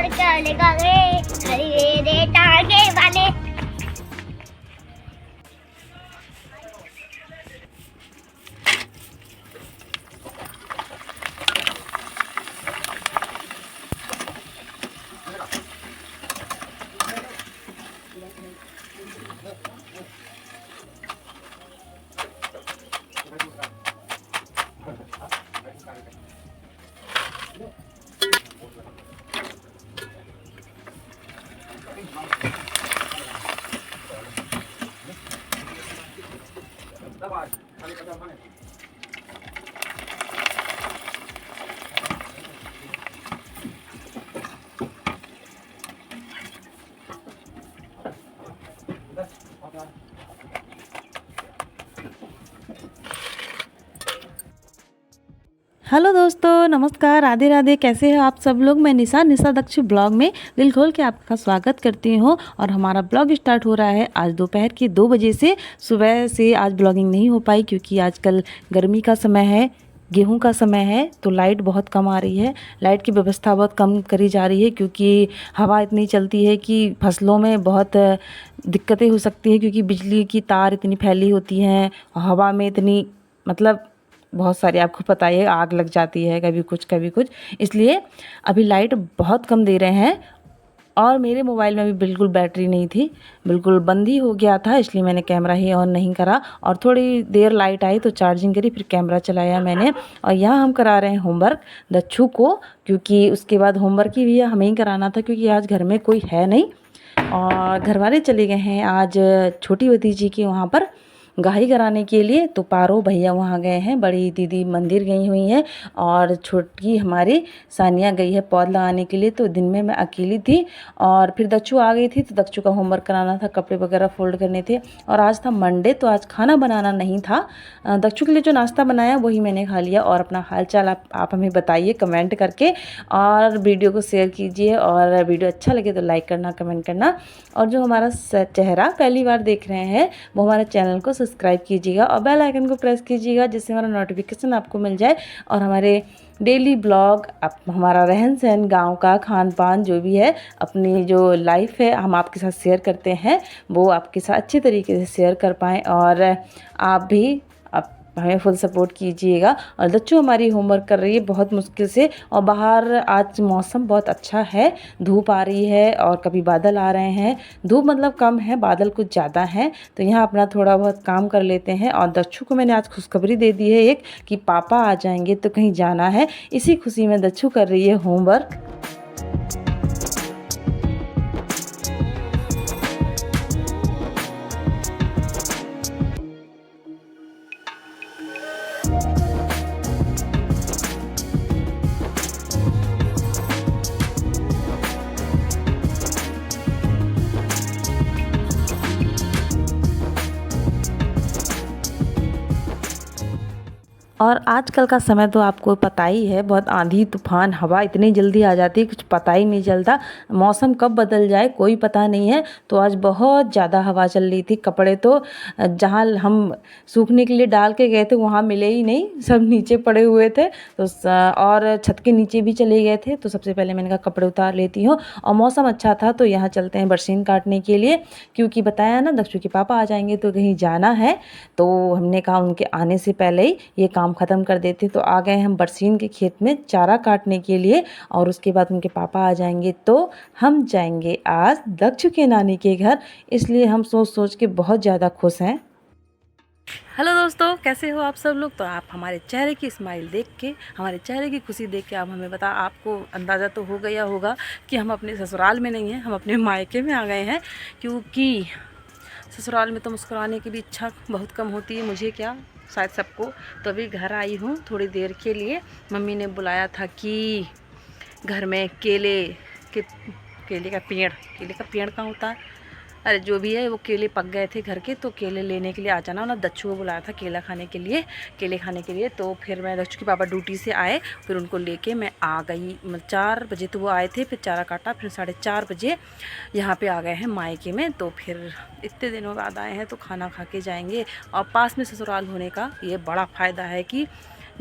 चल गए खरीदे टागे वाले। हेलो दोस्तों, नमस्कार, राधे राधे। कैसे हो आप सब लोग। मैं निशा दक्षु ब्लॉग में दिल खोल के आपका स्वागत करती हूँ। और हमारा ब्लॉग स्टार्ट हो रहा है आज दोपहर के 2 बजे से। सुबह से आज ब्लॉगिंग नहीं हो पाई क्योंकि आजकल गर्मी का समय है, गेहूं का समय है, तो लाइट बहुत कम आ रही है। लाइट की व्यवस्था बहुत कम करी जा रही है क्योंकि हवा इतनी चलती है कि फसलों में बहुत दिक्कतें हो सकती है क्योंकि बिजली की तार इतनी फैली होती हैं। हवा में इतनी मतलब बहुत सारी, आपको पता ही है, आग लग जाती है कभी कुछ, इसलिए अभी लाइट बहुत कम दे रहे हैं। और मेरे मोबाइल में भी बिल्कुल बैटरी नहीं थी, बिल्कुल बंद ही हो गया था, इसलिए मैंने कैमरा ही ऑन नहीं करा। और थोड़ी देर लाइट आई तो चार्जिंग करी, फिर कैमरा चलाया मैंने। और यहाँ हम करा रहे हैं होमवर्क दच्छू को, क्योंकि उसके बाद होमवर्क ही भी हमें ही कराना था क्योंकि आज घर में कोई है नहीं। और घर वाले चले गए हैं आज छोटी भतीजी के वहाँ पर गाही कराने के लिए, तो पारो भैया वहाँ गए हैं, बड़ी दीदी मंदिर गई हुई हैं और छोटी हमारी सानिया गई है पौध लगाने के लिए। तो दिन में मैं अकेली थी और फिर दक्षु आ गई थी, तो दक्षु का होमवर्क कराना था, कपड़े वगैरह फोल्ड करने थे। और आज था मंडे, तो आज खाना बनाना नहीं था। दक्षु के लिए जो नाश्ता बनाया वही मैंने खा लिया। और अपना हाल चाल आप हमें बताइए कमेंट करके, और वीडियो को शेयर कीजिए। और वीडियो अच्छा लगे तो लाइक करना, कमेंट करना। और जो हमारा चेहरा पहली बार देख रहे हैं वो हमारे चैनल को सब्सक्राइब कीजिएगा और बेल आइकन को प्रेस कीजिएगा, जिससे हमारा नोटिफिकेशन आपको मिल जाए। और हमारे डेली ब्लॉग, हमारा रहन सहन, गांव का खान पान, जो भी है, अपनी जो लाइफ है, हम आपके साथ शेयर करते हैं, वो आपके साथ अच्छे तरीके से शेयर कर पाएँ। और आप भी हमें फुल सपोर्ट कीजिएगा। और दच्चू हमारी होमवर्क कर रही है बहुत मुश्किल से। और बाहर आज मौसम बहुत अच्छा है, धूप आ रही है और कभी बादल आ रहे हैं। धूप मतलब कम है, बादल कुछ ज़्यादा हैं। तो यहाँ अपना थोड़ा बहुत काम कर लेते हैं। और दच्चू को मैंने आज खुशखबरी दे दी है एक, कि पापा आ जाएंगे तो कहीं जाना है। इसी खुशी में दच्चू कर रही है होमवर्क। और आजकल का समय तो आपको पता ही है, बहुत आंधी तूफान हवा इतनी जल्दी आ जाती है, कुछ पता ही नहीं चलता, मौसम कब बदल जाए कोई पता नहीं है। तो आज बहुत ज़्यादा हवा चल रही थी। कपड़े तो जहाँ हम सूखने के लिए डाल के गए थे वहाँ मिले ही नहीं, सब नीचे पड़े हुए थे। तो और छत के नीचे भी चले गए थे। तो सबसे पहले मैंने कहा कपड़े उतार लेती हूँ। और मौसम अच्छा था तो यहाँ चलते हैं बरसीन काटने के लिए, क्योंकि बताया ना दक्षु के पापा आ जाएंगे तो कहीं जाना है। तो हमने कहा उनके आने से पहले ही ये काम ख़त्म कर देते। तो आ गए हम बरसीन के खेत में चारा काटने के लिए। और उसके बाद उनके पापा आ जाएंगे तो हम जाएंगे आज दक्षु के नानी के घर, इसलिए हम सोच सोच के बहुत ज़्यादा खुश हैं। हेलो दोस्तों, कैसे हो आप सब लोग। तो आप हमारे चेहरे की स्माइल देख के, हमारे चेहरे की खुशी देख के आप हमें बता, आपको अंदाज़ा तो हो गया होगा कि हम अपने ससुराल में नहीं हैं, हम अपने मायके में आ गए हैं। क्योंकि ससुराल में तो मुस्कुराने की भी इच्छा बहुत कम होती है, मुझे क्या, शायद सबको। तो अभी घर आई हूँ थोड़ी देर के लिए। मम्मी ने बुलाया था कि घर में केले का पेड़ कहाँ होता है, अरे जो भी है, वो केले पक गए थे घर के, तो केले लेने के लिए आ जाना। ना दच्चू को बुलाया था केले खाने के लिए। तो फिर मैं, दच्चू के पापा ड्यूटी से आए, फिर उनको लेके मैं आ गई। 4 बजे तो वो आए थे, फिर चारा काटा, फिर 4:30 बजे यहाँ पे आ गए हैं मायके में। तो फिर इतने दिनों बाद आए हैं तो खाना खा के जाएंगे। और पास में ससुराल होने का ये बड़ा फ़ायदा है कि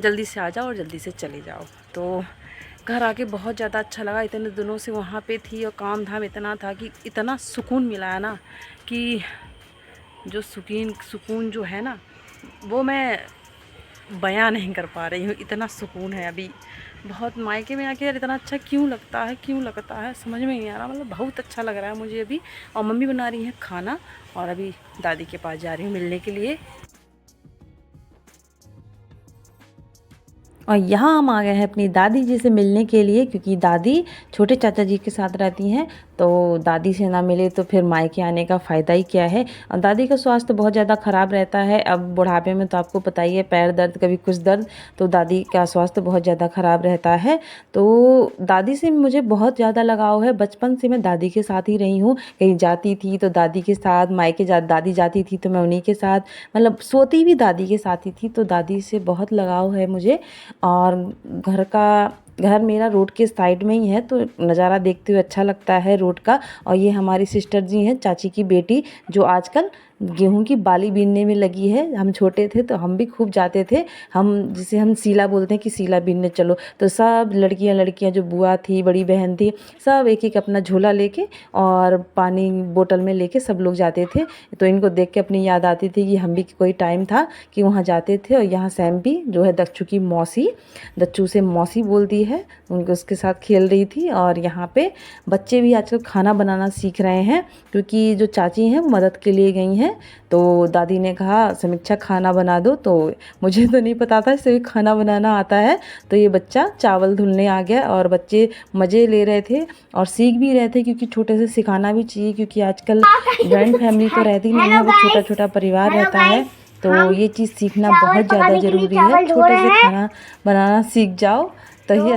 जल्दी से आ जाओ और जल्दी से चले जाओ। तो घर आके बहुत ज़्यादा अच्छा लगा। इतने दिनों से वहाँ पे थी और काम धाम इतना था कि इतना सुकून मिला है ना, कि जो सुकून जो है ना वो मैं बयां नहीं कर पा रही हूँ। इतना सुकून है अभी। बहुत मायके में आके यार इतना अच्छा क्यों लगता है समझ में नहीं आ रहा। मतलब बहुत अच्छा लग रहा है मुझे अभी। और मम्मी बना रही है खाना और अभी दादी के पास जा रही हूँ मिलने के लिए। और यहाँ हम आ गए हैं अपनी दादी जी से मिलने के लिए, क्योंकि दादी छोटे चाचा जी के साथ रहती हैं, तो दादी से ना मिले तो फिर मायके आने का फ़ायदा ही क्या है। और दादी का स्वास्थ्य बहुत ज़्यादा ख़राब रहता है। अब बुढ़ापे में तो आपको पता ही है, पैर दर्द कभी कुछ दर्द, तो दादी का स्वास्थ्य बहुत ज़्यादा ख़राब रहता है। तो दादी से मुझे बहुत ज़्यादा लगाव है। बचपन से मैं दादी के साथ ही रही हूँ। कहीं जाती थी तो दादी के साथ, मायके दादी जाती थी तो मैं उन्हीं के साथ, मतलब सोती भी दादी के साथ ही थी। तो दादी से बहुत लगाव है मुझे। और घर मेरा रोड के साइड में ही है, तो नज़ारा देखते हुए अच्छा लगता है रोड का। और ये हमारी सिस्टर जी हैं, चाची की बेटी, जो आजकल गेहूं की बाली बीनने में लगी है। हम छोटे थे तो हम भी खूब जाते थे। जिसे हम सीला बोलते हैं कि सीला बीनने चलो, तो सब लड़कियां जो बुआ थी, बड़ी बहन थी, सब एक एक अपना झोला लेके और पानी बोतल में लेके सब लोग जाते थे। तो इनको देख के अपनी याद आती थी कि हम भी कोई टाइम था कि वहाँ जाते थे। और यहाँ सैम भी, जो है दच्चू की मौसी, दच्चू से मौसी बोलती है, उनको उसके साथ खेल रही थी। और यहाँ पे बच्चे भी आजकल खाना बनाना सीख रहे हैं, क्योंकि जो चाची हैं वो मदद के लिए गई हैं। तो दादी ने कहा समीक्षा खाना बना दो, तो मुझे तो नहीं पता था इसे खाना बनाना आता है। तो ये बच्चा चावल धुलने आ गया और बच्चे मज़े ले रहे थे और सीख भी रहे थे, क्योंकि छोटे से सिखाना भी चाहिए, क्योंकि आजकल जॉइंट फैमिली तो रहती नहीं है, वो छोटा छोटा परिवार रहता है। तो ये चीज़ सीखना बहुत ज़्यादा ज़रूरी है। छोटे से खाना बनाना सीख जाओ तभी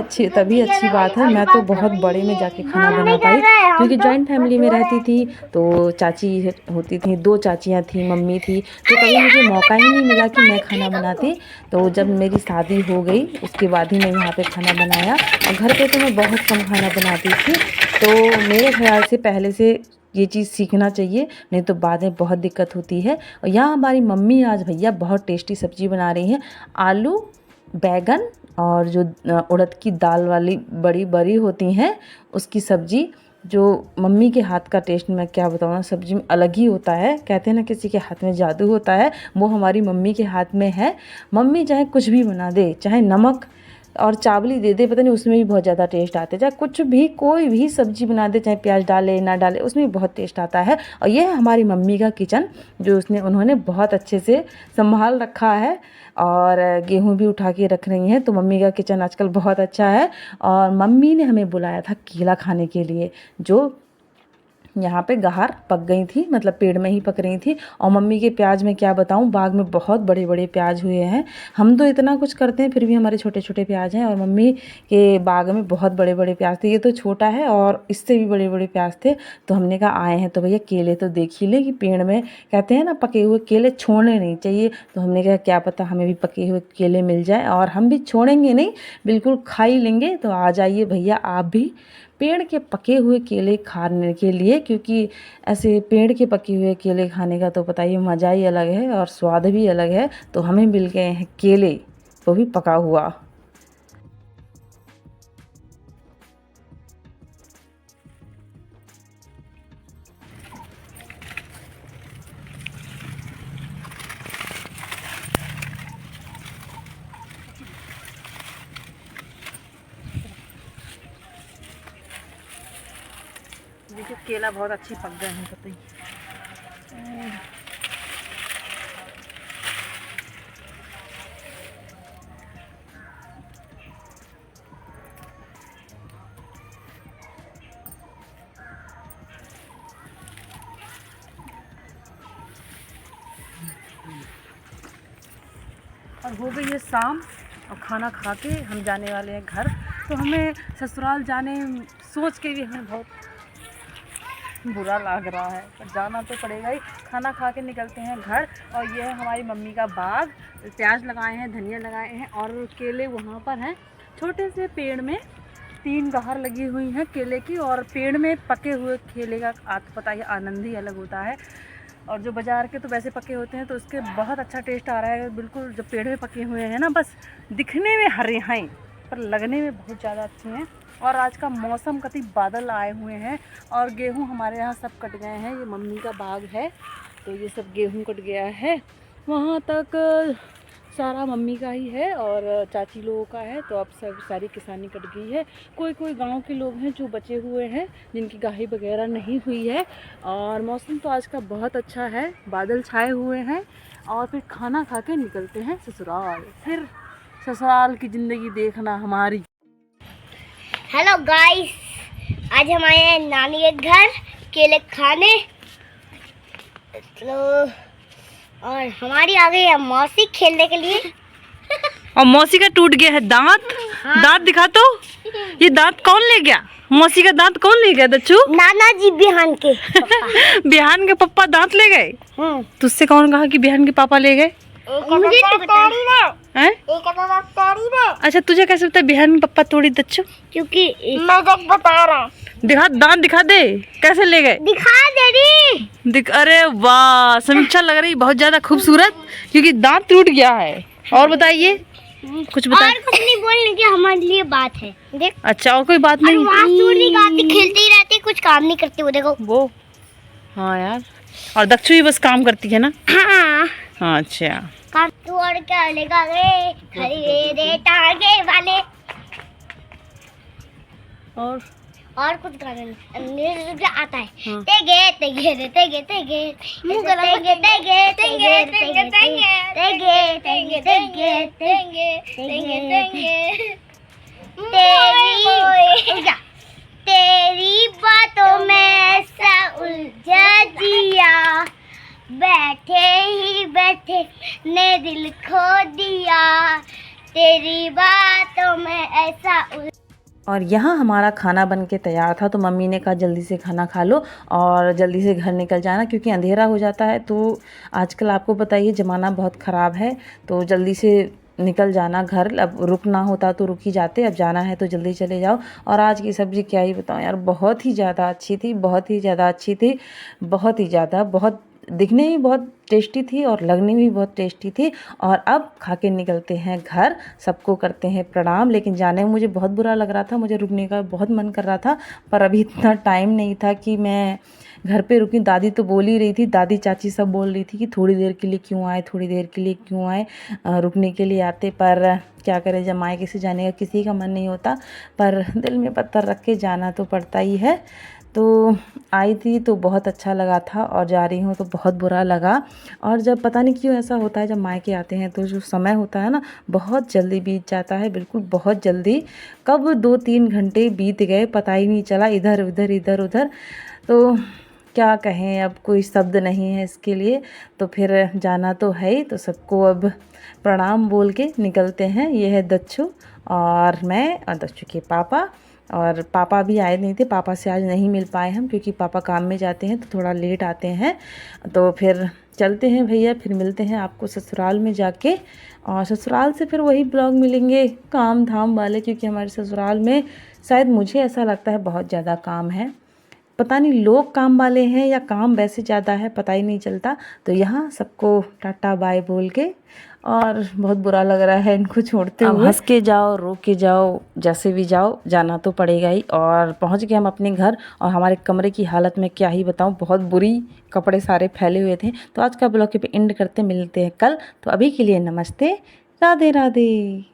अच्छी बात है। मैं तो बहुत बड़े में जाके खाना बना पाई, क्योंकि जॉइंट फैमिली में रहती थी। तो चाची होती थी, 2 चाचियाँ थी, मम्मी थी, तो कभी मुझे मौका ही नहीं मिला कि मैं खाना बनाती। तो जब मेरी शादी हो गई उसके बाद ही मैं यहाँ पे खाना बनाया। और घर पे तो मैं बहुत कम खाना बनाती थी। तो मेरे ख्याल से पहले से ये चीज़ सीखना चाहिए, नहीं तो बाद में बहुत दिक्कत होती है। और यहाँ हमारी मम्मी आज भैया बहुत टेस्टी सब्ज़ी बना रही हैं। आलू, बैगन और जो उड़द की दाल वाली बड़ी बड़ी होती हैं, उसकी सब्ज़ी, जो मम्मी के हाथ का टेस्ट मैं क्या बताऊँ ना, सब्ज़ी में अलग ही होता है। कहते हैं ना किसी के हाथ में जादू होता है, वो हमारी मम्मी के हाथ में है। मम्मी चाहे कुछ भी बना दे, चाहे नमक और चावल ही दे दे, पता नहीं उसमें भी बहुत ज़्यादा टेस्ट आता है। चाहे कुछ भी, कोई भी सब्ज़ी बना दे, चाहे प्याज डाले ना डाले, उसमें भी बहुत टेस्ट आता है। और ये है हमारी मम्मी का किचन, जो उन्होंने बहुत अच्छे से संभाल रखा है। और गेहूं भी उठा के रख रही हैं। तो मम्मी का किचन आजकल बहुत अच्छा है। और मम्मी ने हमें बुलाया था केला खाने के लिए, जो यहाँ पे गहार पक गई थी, मतलब पेड़ में ही पक रही थी। और मम्मी के प्याज में क्या बताऊँ, बाग में बहुत बड़े बड़े प्याज हुए हैं। हम तो इतना कुछ करते हैं, फिर भी हमारे छोटे छोटे प्याज हैं, और मम्मी के बाग में बहुत बड़े बड़े प्याज थे। ये तो छोटा है और इससे भी बड़े बड़े प्याज थे। तो हमने कहा आए हैं तो भैया केले तो देख ही ले, कि पेड़ में कहते हैं ना पके हुए केले छोड़ने नहीं चाहिए। तो हमने कहा क्या पता हमें भी पके हुए केले मिल जाए, और हम भी छोड़ेंगे नहीं, बिल्कुल खा ही लेंगे। तो आ जाइए भैया आप भी पेड़ के पके हुए केले खाने के लिए, क्योंकि ऐसे पेड़ के पके हुए केले खाने का तो पता ही मज़ा ही अलग है और स्वाद भी अलग है। तो हमें मिल गए हैं केले, वो भी पका हुआ। देखिए केला बहुत अच्छी पक गए हैं, पता ही। और हो गई है शाम, और खाना खा के हम जाने वाले हैं घर। तो हमें ससुराल जाने सोच के भी हमें बहुत बुरा लग रहा है, पर जाना तो पड़ेगा ही। खाना खा के निकलते हैं घर। और ये है हमारी मम्मी का बाग, प्याज लगाए हैं, धनिया लगाए हैं, और केले वहाँ पर हैं। छोटे से पेड़ में 3 गहार लगी हुई हैं केले की, और पेड़ में पके हुए केले का पता ही आनंद ही अलग होता है। और जो बाज़ार के तो वैसे पके होते हैं, तो उसके बहुत अच्छा टेस्ट आ रहा है। बिल्कुल जो पेड़ में पके हुए हैं ना, बस दिखने में हरे हैं, पर लगने में बहुत ज़्यादा अच्छी हैं। और आज का मौसम कति बादल आए हुए हैं और गेहूं हमारे यहाँ सब कट गए हैं। ये मम्मी का बाग है तो ये सब गेहूं कट गया है, वहाँ तक सारा मम्मी का ही है और चाची लोगों का है। तो अब सब सारी किसानी कट गई है। कोई कोई गांव के लोग हैं जो बचे हुए हैं जिनकी गाही वगैरह नहीं हुई है। और मौसम तो आज का बहुत अच्छा है, बादल छाए हुए हैं और फिर खाना खा के निकलते हैं ससुराल। फिर ससुराल की ज़िंदगी देखना हमारी। हेलो गाइस, आज हम आए हैं नानी के घर केले खाने। तो और हमारी आ गई है मौसी खेलने के लिए। और मौसी का टूट गया है दांत। हाँ। दांत दिखा तो, ये दांत कौन ले गया? मौसी का दांत कौन ले गया दच्चू? नाना जी बिहान के बिहान के पापा दांत ले गए। तुझसे कौन कहा कि बिहान के पापा ले गए? मुझे तो बता रही ना। हैं? ना। अच्छा, तुझे कैसे पता बिहान के पापा तोड़ी दच्चू? क्योंकि मैं जब बता रहा हूँ। दिखा, दांत दिखा दे, कैसे ले गए? दिखा दे रही। अरे वाह, समीक्षा लग रही बहुत ज्यादा खूबसूरत, क्योंकि दांत टूट गया है। और बताइए, कुछ बताइए। और कुछ नहीं बोलने की हमारे लिए बात है। देख। अच्छा, और कोई बात नहीं? वहाँ सूर्य गाती खेलती ही रहती, कुछ काम नहीं करती वो, देखो वो। हाँ यार, और दक्षु ही बस काम करती है ना। हाँ। अच्छा, तू और क्या लेगा रे, खरीदे टांगे वाले। और कुछ गाना नहीं आता है। हाँ। तेगे तेगे रे तेगे तेगे मुंह गला तेगे तेगे तेगे तेगे तेगे तेगे तेगे तेगे तेगे तेगे तेरी बातों में ऐसा उलझा दिया, बैठे ही बैठे ने दिल खो दिया, तेरी बातों में ऐसा और यहाँ हमारा खाना बन के तैयार था। तो मम्मी ने कहा जल्दी से खाना खा लो और जल्दी से घर निकल जाना, क्योंकि अंधेरा हो जाता है। तो आजकल आपको बताइए ज़माना बहुत ख़राब है, तो जल्दी से निकल जाना घर। अब रुकना होता तो रुक ही जाते, अब जाना है तो जल्दी चले जाओ। और आज की सब्ज़ी क्या ही बताऊँ यार, बहुत ही ज़्यादा अच्छी थी, बहुत ही ज़्यादा अच्छी थी, बहुत ही ज़्यादा, बहुत दिखने में बहुत टेस्टी थी और लगने में भी बहुत टेस्टी थी। और अब खा के निकलते हैं घर, सबको करते हैं प्रणाम। लेकिन जाने में मुझे बहुत बुरा लग रहा था, मुझे रुकने का बहुत मन कर रहा था, पर अभी इतना टाइम नहीं था कि मैं घर पे रुकी। दादी तो बोल ही रही थी, दादी चाची सब बोल रही थी कि थोड़ी देर के लिए क्यों आए, थोड़ी देर के लिए क्यों आए, रुकने के लिए आते। पर क्या करें, जब मायके से जाने का किसी का मन नहीं होता, पर दिल में पत्थर रख के जाना तो पड़ता ही है। तो आई थी तो बहुत अच्छा लगा था और जा रही हूँ तो बहुत बुरा लगा। और जब पता नहीं क्यों ऐसा होता है, जब मायके आते हैं तो जो समय होता है ना, बहुत जल्दी बीत जाता है, बिल्कुल बहुत जल्दी। कब 2-3 घंटे बीत गए पता ही नहीं चला, इधर उधर इधर उधर। तो क्या कहें, अब कोई शब्द नहीं है इसके लिए। तो फिर जाना तो है ही, तो सबको अब प्रणाम बोल के निकलते हैं। ये है दच्चू और मैं और दच्चू के पापा। और पापा भी आए नहीं थे, पापा से आज नहीं मिल पाए हम, क्योंकि पापा काम में जाते हैं तो थोड़ा लेट आते हैं। तो फिर चलते हैं भैया, फिर मिलते हैं आपको ससुराल में जाके। और ससुराल से फिर वही ब्लॉग मिलेंगे काम धाम वाले, क्योंकि हमारे ससुराल में शायद मुझे ऐसा लगता है बहुत ज़्यादा काम है। पता नहीं लोग काम वाले हैं या काम वैसे ज़्यादा है, पता ही नहीं चलता। तो यहाँ सबको टाटा बाय बोल के, और बहुत बुरा लग रहा है इनको छोड़ते हुए। हंस के जाओ, रो के जाओ, जैसे भी जाओ, जाना तो पड़ेगा ही। और पहुँच गए हम अपने घर, और हमारे कमरे की हालत में क्या ही बताऊँ, बहुत बुरी, कपड़े सारे फैले हुए थे। तो आज का ब्लॉग पे एंड करते, मिलते हैं कल। तो अभी के लिए नमस्ते, राधे राधे।